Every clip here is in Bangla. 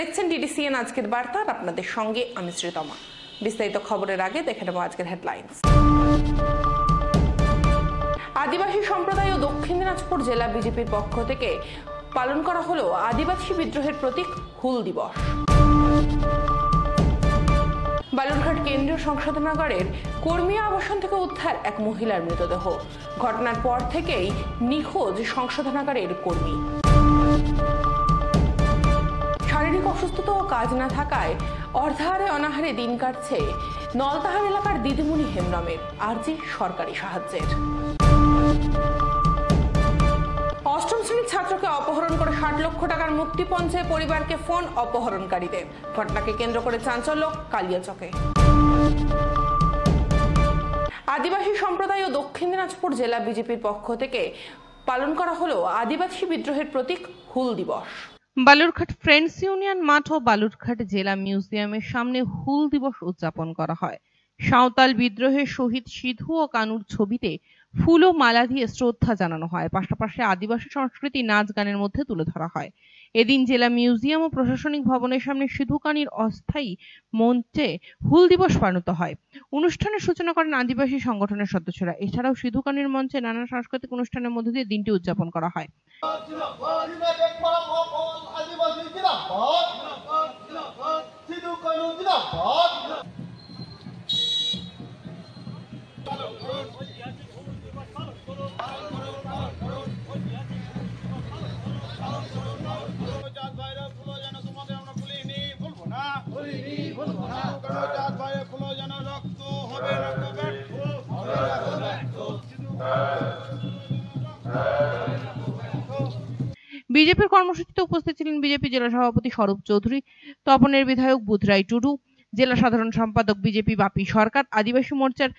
দেখছেন ডিডিসিএন আজকের বার্তা, আর আপনাদের সঙ্গে আমি শ্রীতমা। বিস্তারিত খবরের আগে দেখে নেব আজকের হেডলাইন্স। আদিবাসী সম্প্রদায় ও দক্ষিণ দিনাজপুর জেলা বিজেপির পক্ষ থেকে পালন করা হলো আদিবাসী বিদ্রোহের প্রতীক হুল দিবস। বালুরঘাট কেন্দ্রীয় সংশোধনাগারের কর্মী আবাসন থেকে উদ্ধার এক মহিলার মৃতদেহ। ঘটনার পর থেকেই নিখোঁজ সংশোধনাগারের কর্মী। শারীরিক অসুস্থতা ও কাজ না থাকায় অর্ধাহারে অনাহারে দিন কাটছে নলতাহার এলাকার দিদিমণি হেমব্রমের, আর্জি সরকারি সাহায্যের। অষ্টম শ্রেণীর ছাত্রকে অপহরণ করে 60 লক্ষ টাকার মুক্তিপণ চেয়ে পরিবারকে ফোন অপহরণকারীদের। ঘটনাকে কেন্দ্র করে চাঞ্চল্য কালিয়াচকে। আদিবাসী সম্প্রদায় ও দক্ষিণ দিনাজপুর জেলা বিজেপির পক্ষ থেকে পালন করা হলো আদিবাসী বিদ্রোহের প্রতীক হুল দিবস। বালুরঘাট ফ্রেন্ডস ইউনিয়ন মাঠ ও বালুরঘাট জেলা মিউজিয়ামের সামনে হুল দিবস উদযাপন করা হয়। সাঁওতাল বিদ্রোহের শহীদ সিধু ও কানুর ছবিতে ফুল ও মালা দিয়ে শ্রদ্ধা জানানো হয়, পাশাপাশি আদিবাসী সংস্কৃতি নাচ গানের মধ্যে তুলে ধরা হয়। এদিন জেলা মিউজিয়াম ও প্রশাসনিক ভবনের সামনে সিধু কানির অস্থায়ী মঞ্চে হুল দিবস পালিত হয়। অনুষ্ঠানের সূচনা করেন আদিবাসী সংগঠনের সদস্যরা। এছাড়াও সিধু কানির মঞ্চে নানা সাংস্কৃতিক অনুষ্ঠানের মধ্যে দিয়ে দিনটি উদযাপন করা হয়। বিজেপির কর্মসূচিতে উপস্থিত ছিলেন বিজেপি জেলা সভাপতি স্বরূপ চৌধুরী, তপনের বিধায়ক বুধরাই টুডু, জেলা সাধারণ সম্পাদক বিজেপি বাপি সরকার, আদিবাসী মোর্চার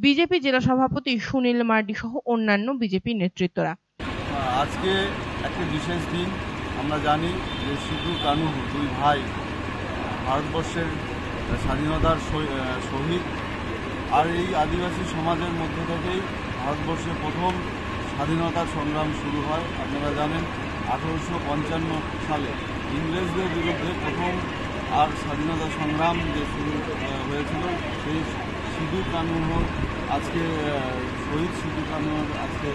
বিজেপি জেলা সভাপতি সুনীল মার্ডি সহ অন্যান্য বিজেপি নেতৃত্বরা। আজকে একটা বিশেষ দিন। আমরা জানি যে সিধু কানু দুই ভাই ভারতবর্ষের স্বাধীনতার শহীদ, আর এই আদিবাসী সমাজের মধ্য থেকেই ভারতবর্ষের প্রথম স্বাধীনতার সংগ্রাম শুরু হয়। আপনারা জানেন 1855 সালে ইংরেজদের বিরুদ্ধে প্রথম আর স্বাধীনতা সংগ্রাম যে শুরু হয়েছিল, সেই সিধু কানুর আজকে শহীদ সিধু কানুর আজকে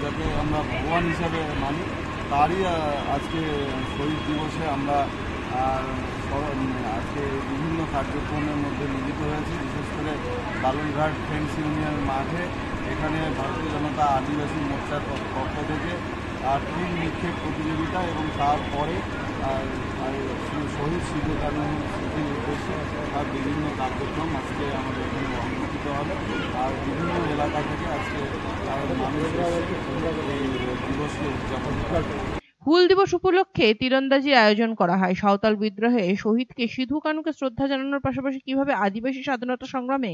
যাকে আমরা ভগবান হিসাবে মানি, তারই আজকে শহীদ দিবসে আমরা আজকে বিভিন্ন কার্যক্রমের মধ্যে মিলিত হয়েছি। বিশেষ করে বালুরঘাট ফ্রেন্ডস ইউনিয়ন মাঠে এখানে ভারতীয় জনতা আদিবাসী মোর্চার পক্ষ থেকে টিম নিক্ষেপ প্রতিযোগিতা এবং তারপরে শহীদ সিধু কানুর স্মৃতির উদ্দেশ্যে তার বিভিন্ন কার্যক্রম আজকে আমাদের এখানে অনুষ্ঠিত হবে। আর বিভিন্ন এলাকা থেকে আজকে মানুষ এই দিবসকে উদযাপন করে। হুল দিবস উপলক্ষে তীরন্দাজির আয়োজন করা হয়। সাঁওতাল বিদ্রোহে শহীদকে সিধু কানুকে শ্রদ্ধা জানানোর পাশাপাশি কিভাবে আদিবাসী স্বাধীনতা সংগ্রামে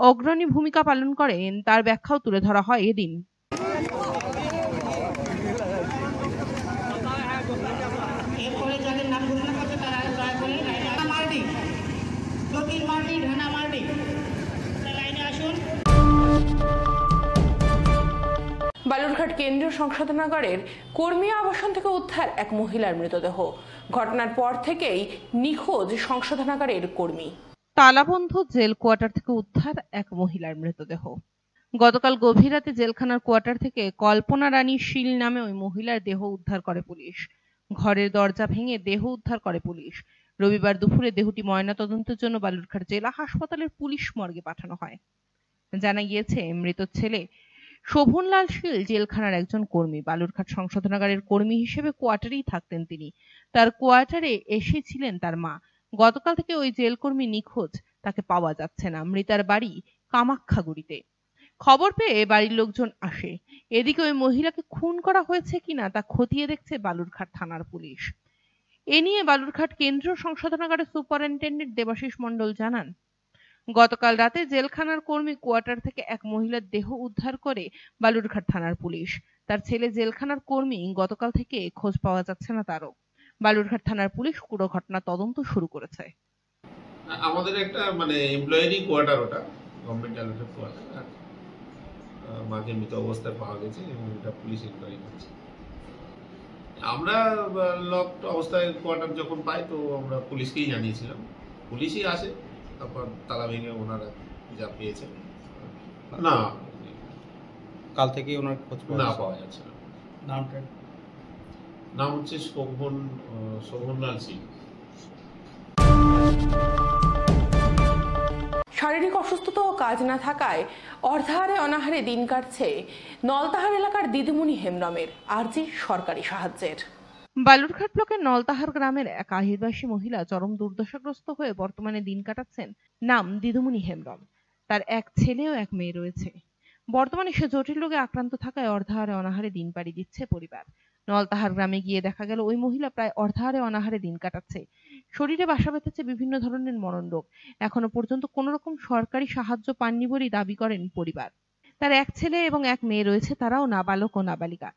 অগ্রণী ভূমিকা পালন করেন তার ব্যাখ্যাও তুলে ধরা হয় এদিন। বালুরঘাট কেন্দ্রীয় সংশোধনাগারের কর্মী আবাসন থেকে উদ্ধার এক মহিলার মৃতদেহ। ঘটনার পর থেকেই নিখোঁজ সংশোধনাগারের কর্মী। তালাবন্ধ জেল কোয়ার্টার থেকে উদ্ধার এক মহিলার মৃতদেহ। গতকাল গভীর রাতে জেলখানার কোয়ার্টার থেকে কল্পনা রানী শীল নামে ওই মহিলার দেহ উদ্ধার করে পুলিশ। ঘরের দরজা ভেঙে দেহ উদ্ধার করে পুলিশ। রবিবার দুপুরে দেহটি ময়নাতদন্তের জন্য বালুরঘাট জেলা হাসপাতালের পুলিশ মর্গে পাঠানো হয়। জানা গিয়েছে, মৃত ছেলে শোভনলাল শীল জেলখানার একজন কর্মী। বালুরঘাট সংশোধনাগারের কর্মী হিসেবে কোয়ার্টারেই থাকতেন তিনি। তার কোয়ার্টারে এসেছিলেন তার মা। গতকাল থেকে ওই জেলকর্মী নিখোঁজ, তাকে পাওয়া যাচ্ছে না। মৃতার বাড়ি কামাখ্যাগুড়িতে। খবর পেয়ে বাড়ির লোকজন আসে। এদিকে ওই মহিলাকে খুন করা হয়েছে কিনা তা খতিয়ে দেখছে বালুরঘাট থানার পুলিশ। এ নিয়ে বালুরঘাট কেন্দ্রীয় সংশোধনাগারের সুপারিনটেন্ডেন্ট দেবাশিস মণ্ডল জানান, গতকাল রাতে জেলখানার কর্মী কোয়ার্টার থেকে এক মহিলার দেহ উদ্ধার করে বালুরঘাট থানার পুলিশ। তার ছেলে জেলখানার কর্মী, গতকাল থেকে খোঁজ পাওয়া যাচ্ছে না তারও। বালুরঘাট থানার পুলিশ পুরো ঘটনা তদন্ত শুরু করেছে। আমাদের একটা এমপ্লয়ারি কোয়ার্টার, ওটা গভর্নমেন্ট অ্যালোটেড কোয়ার্টার, মাকে মৃত অবস্থায় পাওয়া গেছে এবং এটা পুলিশ ইনকোয়ারি করছে। আমরা লক অবস্থায় কোয়ার্টার যখন পাই তো আমরা পুলিশকেই জানিয়েছিলাম, পুলিশই আসে, তারপর তালা ভেঙে ওনারা যা পেয়েছেন। না, কাল থেকেই ওনার খোঁজ না পাওয়া যাচ্ছে না। নাম হচ্ছে শোভনলাল সিং। শারীরিক অসুস্থতা ও কাজ না থাকায় অর্ধাহারে অনাহারে দিন কাটছে নলতাহার এলাকার দিদিমণি হেমব্রমের, আর্জি সরকারি সাহায্যের। বালুরঘাট ব্লকের নলতাহার গ্রামের এক আহিরবাসী মহিলা চরম দুর্দশাগ্রস্ত হয়ে বর্তমানে দিন কাটাচ্ছেন। নাম দিদিমণি হেমব্রম। তার এক ছেলে ও এক মেয়ে রয়েছে। বর্তমানে সে জটিল রোগে আক্রান্ত থাকায় অর্ধাহারে অনাহারে দিন পাড়ি দিচ্ছে পরিবার। নলতাহার গ্রামে গিয়ে দেখা গেল ওই মহিলা প্রায় অর্ধাহারে অনাহারে দিন কাটাচ্ছে। শরীরে বাসা বেঁধেছে বিভিন্ন ধরনের মরণ রোগ। এখনো পর্যন্ত কোনো রকম সরকারি সাহায্য পাননি বলেই দাবি করেন পরিবার। তার এক ছেলে এবং এক মেয়ে রয়েছে, তারাও নাবালক ও নাবালিকা।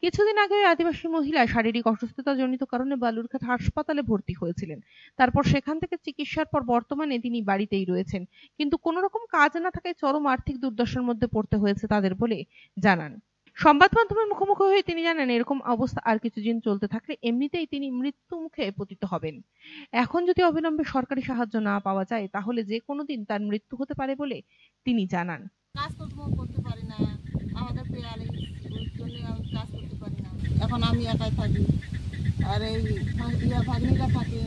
কিছুদিন আগে ওই আদিবাসী মহিলা শারীরিক অসুস্থতাজনিত কারণে বালুরঘাট হাসপাতালে ভর্তি হয়েছিলেন। তারপর সেখান থেকে চিকিৎসার পর বর্তমানে তিনি বাড়িতেই রয়েছেন, কিন্তু কোনো রকম কাজ না থাকায় চরম আর্থিক দুর্দশার মধ্যে পড়তে হয়েছে তাদের বলে জানান। সংবাদ মাধ্যমের মুখোমুখি হয়ে তিনি জানান, এরকম অবস্থা আর কিছুদিন চলতে থাকলে এমনিতেই তিনি মৃত্যু মুখে পতিত হবেন। এখন যদি অবিলম্বে সরকারি সাহায্য না পাওয়া যায় তাহলে যে কোনো দিন তার মৃত্যু হতে পারে বলে তিনি জানান। কাজকর্ম করতে পারি না, আমাদের পেয়ারে ওই জন্য আমি কাজ করতে পারি না। এখন আমি একাই থাকি, আর এই ভাগ্নিরা থাকে,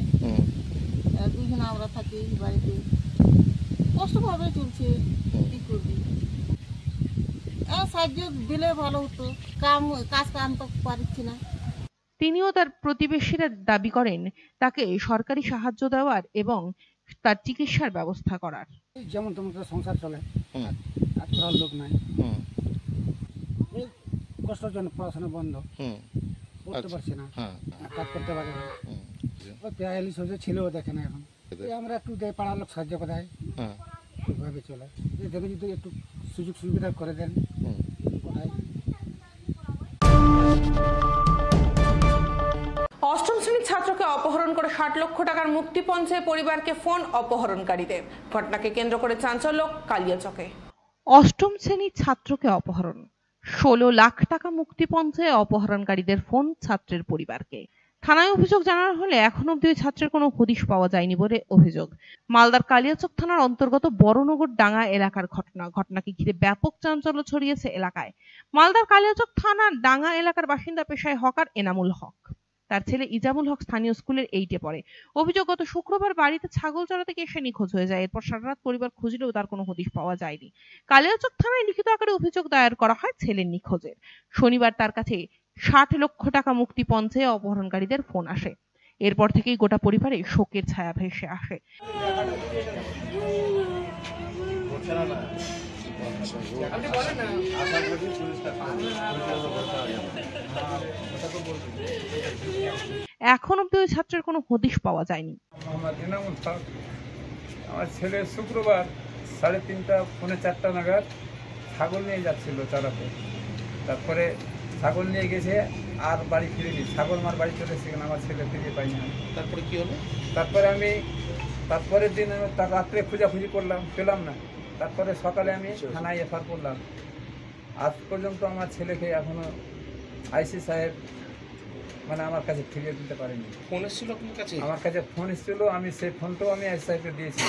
দুজনে আমরা থাকি বাড়িতে। কষ্টভাবে চলছে, কি করবি? সাহায্য দিলে ভালো হতো, কাজ কাম তো পারছি না। তিনিও তার প্রতিবেশীরা দাবি করেন তাকে সরকারি সাহায্য দেওয়ার এবং তার চিকিৎসার ব্যবস্থা করার। যেমন তেমন সংসার চলে, আর তোর লোক নাই, এই কষ্টের জন্য পড়াশোনা বন্ধ, পড়তে পারছি না, কাজ করতে পারি না। ওই পেয়ালি সোজা ছেলেও দেখে না এখন। আমরা একটু দেয় পাড়ার লোক সাহায্য করায়, ওইভাবে চলে। দেখে যদি একটু সুযোগ সুবিধা করে দেন ওটাই। অষ্টম শ্রেণীর ছাত্রকে অপহরণ করে 60 লক্ষ টাকার মুক্তিপণ চেয়ে পরিবারকে ফোন অপহরণকারীদের। ঘটনাকে কেন্দ্র করে চাঞ্চল্য কালিয়াচকে। অষ্টম শ্রেণীর ছাত্রকে অপহরণ, 16 লাখ টাকা মুক্তিপণ চেয়ে অপহরণকারীদের ফোন ছাত্রের পরিবারকে। থানায় অভিযোগ জানানো হলে এখন অব্দি ওই ছাত্রের কোনো হদিশ পাওয়া যায়নি বলে অভিযোগ। মালদার কালিয়াচক থানার অন্তর্গত বড়নগর ডাঙ্গা এলাকার ঘটনাকে ঘিরে ব্যাপক চাঞ্চল্য ছড়িয়েছে এলাকায়। মালদার কালিয়াচক থানার ডাঙ্গা এলাকার বাসিন্দা পেশায় হকার এনামুল হক। তার ছেলে ইজামুল হক স্থানীয় স্কুলের 8-এ পড়ে। অভিযোগ, গত শুক্রবার বাড়িতে ছাগল চড়াতে গিয়ে সে নিখোঁজ হয়ে যায়। এরপর সারা রাত পরিবার খুঁজলেও তার কোনো হদিশ পাওয়া যায়নি। কালিয়াচক থানায় লিখিত আকারে অভিযোগ দায়ের করা হয় ছেলের নিখোঁজের। শনিবার তার কাছে 60 লক্ষ টাকা মুক্তিপণ চেয়ে অপহরণকারীদের ফোন আসে। এরপর থেকেই গোটা পরিবারে শোকের ছায়া ভেসে আসে। এখন অব্দি ওই ছাত্রের কোনো হদিশ পাওয়া যায়নি। আমার ছেলে শুক্রবার 3:30 পৌনে 4টা নাগাদ ছাগল নিয়ে যাচ্ছিল চড়াতে। তারপরে ছাগল নিয়ে গেছে আর বাড়ি ফিরেনি। ছাগল মার বাড়ি চলে সেখানে আমার ছেলে ফিরে পাইনি। তারপরে কি হলো? তারপরে আমি তারপরের দিন তার রাত্রে খোঁজাখুঁজি করলাম, পেলাম না। তারপরে সকালে আমি থানায় এফআইআর করলাম। আজ পর্যন্ত আমার ছেলেকে এখনো আইসি সাহেব মানে আমার কাছে ফিরিয়ে দিতে পারেনি। ফোন এসেছিল আপনার কাছে? আমার কাছে ফোন এসেছিল, আমি সেই ফোনটাও আমি আইসি সাহেবকে দিয়েছি।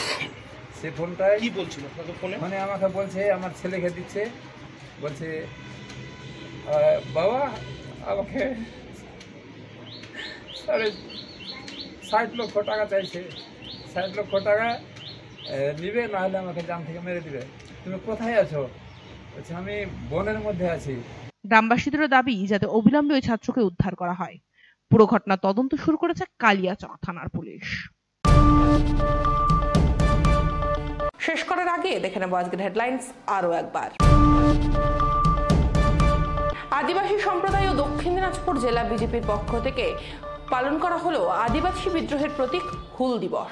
সেই ফোনটায় কি বলছিল আপনাকে ফোনে? মানে আমাকে বলছে, আমার ছেলেকে দিচ্ছে, বলছে বাবা আমাকে 60 লক্ষ টাকা চাইছে। 60 লক্ষ টাকা নিবে, নাহলে আমাকে জাম থেকে মেরে দিবে। তুমি কোথায় আছো? বলছে আমি বনের মধ্যে আছি। গ্রামবাসীদেরও দাবি যাতে অবিলম্বে ওই ছাত্রকে উদ্ধার করা হয়। পুরো ঘটনা তদন্ত শুরু করেছে কালিয়াচক থানার পুলিশ। শেষ করার আগে দেখে নেব আজকের হেডলাইন্স আরো একবার। আদিবাসী সম্প্রদায় ও দক্ষিণ দিনাজপুর জেলা বিজেপির পক্ষ থেকে পালন করা হলো আদিবাসী বিদ্রোহের প্রতীক হুল দিবস।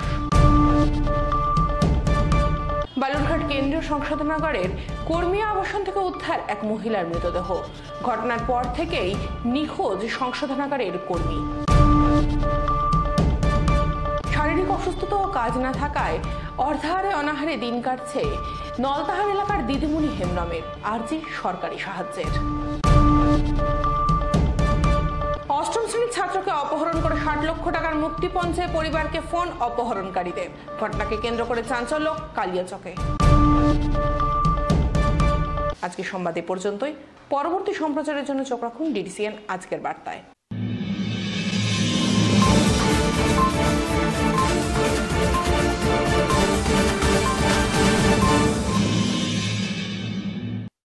বালুরঘাট কেন্দ্রীয় সংশোধনাগারের কর্মী আবাসন থেকে উদ্ধার এক মহিলার মৃতদেহ। ঘটনার পর থেকেই নিখোঁজ সংশোধনাগারের কর্মী। শারীরিক অসুস্থতা ও কাজ না থাকায় অর্ধাহারে অনাহারে দিন কাটছে নলতাহার এলাকার দিদিমণি হেমব্রমের, আর্জি সরকারি সাহায্যের। অষ্টম শ্রেণীর লক্ষ টাকার মুক্তিপণ চেয়ে পরিবারকে ফোন অপহরণকারীদের। ঘটনাকে কেন্দ্র করে চাঞ্চল্য কালিয়াচকে। আজকে সংবাদ এ পর্যন্তই। পরবর্তী সম্প্রচারের জন্য চোখ রাখুন ডিডিসিএন আজকের বার্তায়।